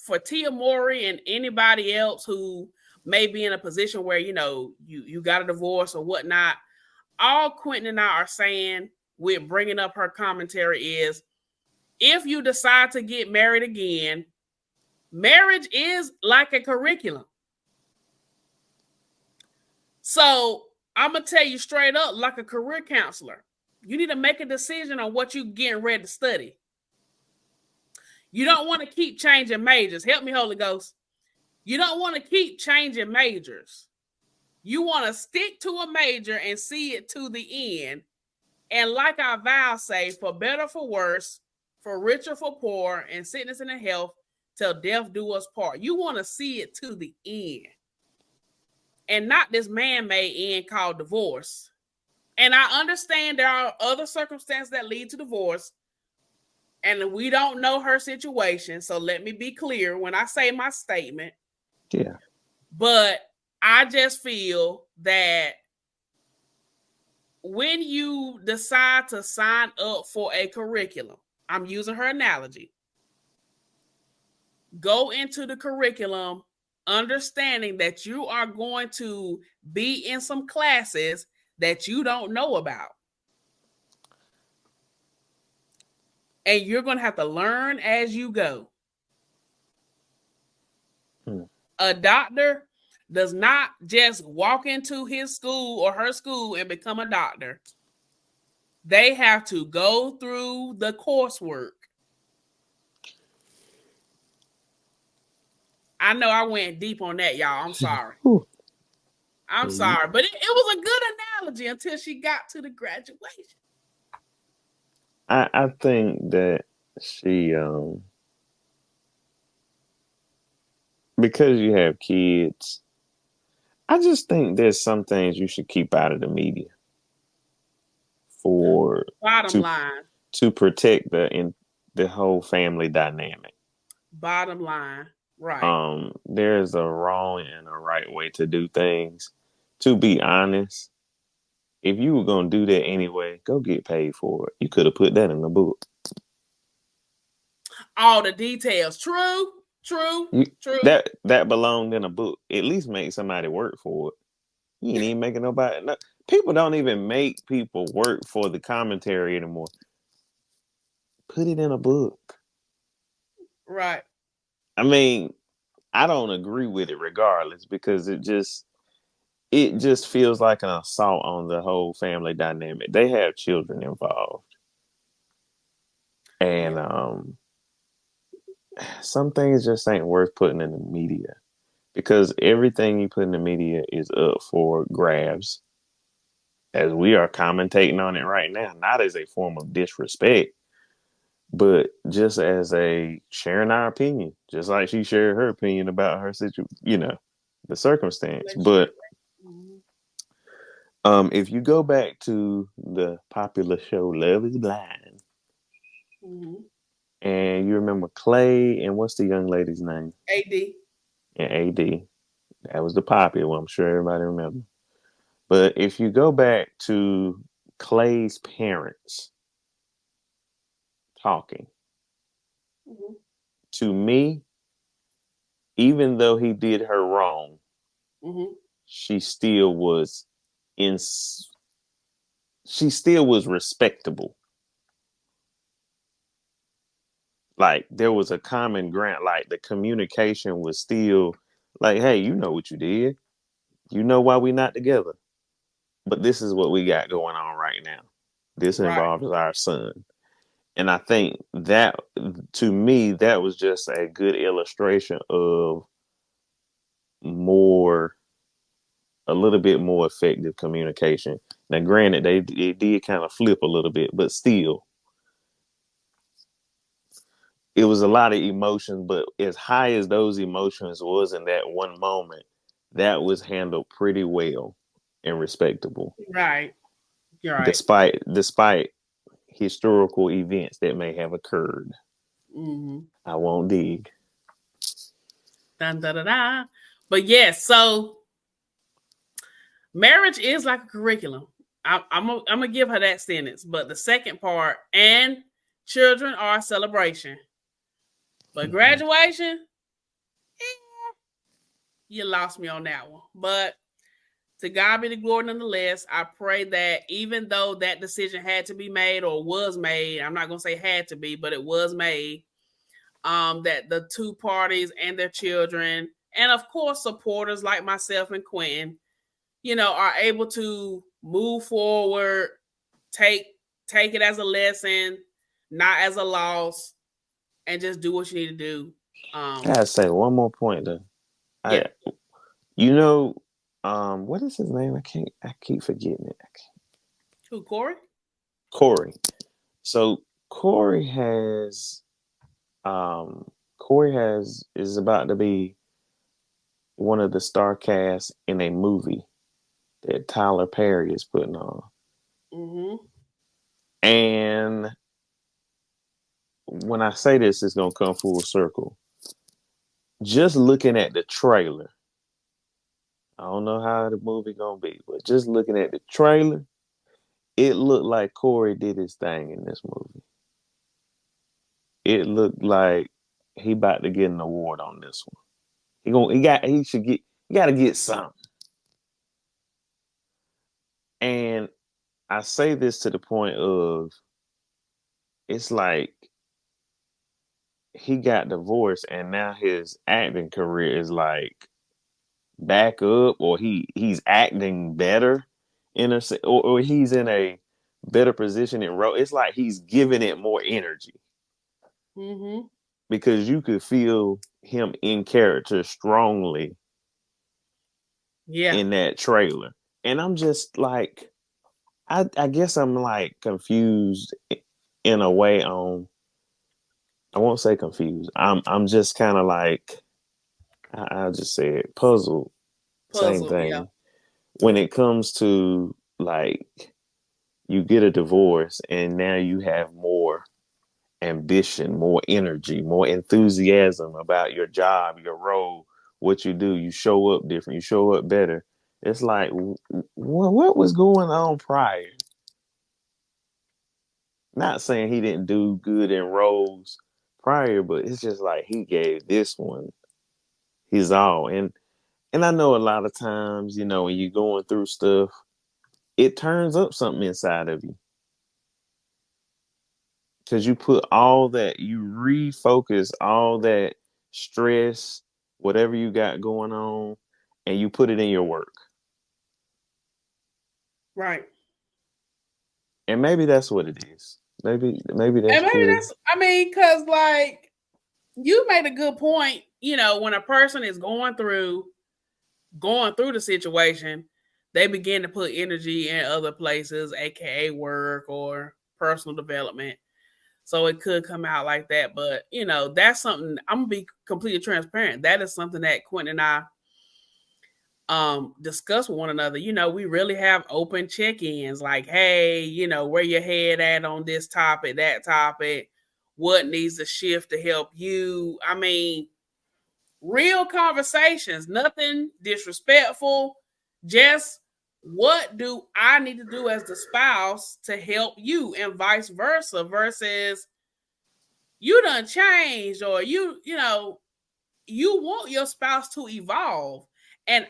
for Tia Mowry and anybody else who may be in a position where, you got a divorce or whatnot, all Quentin and I are saying with bringing up her commentary is, if you decide to get married again, marriage is like a curriculum. So I'm going to tell you straight up, like a career counselor, you need to make a decision on what you're getting ready to study. You don't want to keep changing majors. Help me, Holy Ghost. You don't want to keep changing majors. You want to stick to a major and see it to the end. And like our vows say, for better, for worse, for richer, for poor, and sickness and in health, till death do us part. You want to see it to the end. And not this man-made end called divorce. And I understand there are other circumstances that lead to divorce. And we don't know her situation. So let me be clear when I say my statement. Yeah. But I just feel that when you decide to sign up for a curriculum, I'm using her analogy, go into the curriculum understanding that you are going to be in some classes that you don't know about. And you're going to have to learn as you go. A doctor does not just walk into his school or her school and become a doctor. They have to go through the coursework. I know I went deep on that, y'all. I'm sorry. I'm sorry. But it was a good analogy until she got to the graduation. I think that she, because you have kids, I just think there's some things you should keep out of the media bottom line to protect the whole family dynamic. Bottom line, right? There's a wrong and a right way to do things. To be honest, if you were gonna do that anyway, go get paid for it. You could have put that in the book. All the details, true. That belonged in a book. At least make somebody work for it. You ain't even making nobody. No, people don't even make people work for the commentary anymore. Put it in a book. Right. I mean, I don't agree with it regardless because it just feels like an assault on the whole family dynamic. They have children involved. And some things just ain't worth putting in the media because everything you put in the media is up for grabs. As we are commentating on it right now, not as a form of disrespect, but just as a sharing our opinion, just like she shared her opinion about her situation, the circumstance. But if you go back to the popular show Love is Blind, and you remember Clay and what's the young lady's name? AD. And AD. That was the popular one. I'm sure everybody remembers. But if you go back to Clay's parents talking, to me, even though he did her wrong, she still was respectable. Like there was a common ground, like the communication was still like, hey, you know what you did. You know why we not together. But this is what we got going on right now. This involves our son. And I think that, to me, that was just a good illustration of a little bit more effective communication. Now, granted, it did kind of flip a little bit, but still, it was a lot of emotions. But as high as those emotions was in that one moment, that was handled pretty well and respectable. Right. You're right. Despite historical events that may have occurred. I won't dig. Dun, da, da, da. But yes, so marriage is like a curriculum. I'm gonna give her that sentence, but the second part, and children are a celebration. But graduation, You lost me on that one. But to God be the glory nonetheless. I pray that even though that decision had to be made or was made, I'm not gonna say had to be, but it was made, that the two parties and their children, and of course supporters like myself and Quentin, are able to move forward, take take it as a lesson, not as a loss, and just do what you need to do. I gotta say one more point though. Yeah. I, you know, what is his name? I keep forgetting it. Who, Corey? Corey. So Corey has, Corey has is about to be one of the star casts in a movie that Tyler Perry is putting on. Mm-hmm. And when I say this, it's gonna come full circle. Just looking at the trailer, I don't know how the movie gonna be, but just looking at the trailer, it looked like Corey did his thing in this movie. It looked like he about to get an award on this one. He got to get something. And I say this to the point of it's like he got divorced and now his acting career is like back up, or he's acting better or he's in a better position in role. It's like he's giving it more energy Mm-hmm. because you could feel him in character strongly Yeah. in that trailer. And I'm just like, I guess I'm like confused in a way on, I won't say confused. I'm just kind of like, I'll just say it, puzzled. Same Puzzled. Yeah. thing. When it comes to like, you get a divorce and now you have more ambition, more energy, more enthusiasm about your job, your role, what you do. You show up different, you show up better. It's like, what was going on prior? Not saying he didn't do good in roles prior, but it's just like he gave this one his all. And I know a lot of times, when you're going through stuff, it turns up something inside of you. Because you refocus all that stress, whatever you got going on, and you put it in your work. Right. And maybe that's what it is. Maybe And that's maybe just, that's, I mean, because like you made a good point, when a person is going through the situation, they begin to put energy in other places, aka work or personal development. So it could come out like that. But that's something I'm gonna be completely transparent. That is something that Quentin and I discuss with one another. We really have open check-ins, like, hey, where your head at on this topic, that topic, what needs to shift to help you. I mean, real conversations, nothing disrespectful, just what do I need to do as the spouse to help you, and vice versa, versus you done changed, or you want your spouse to evolve. And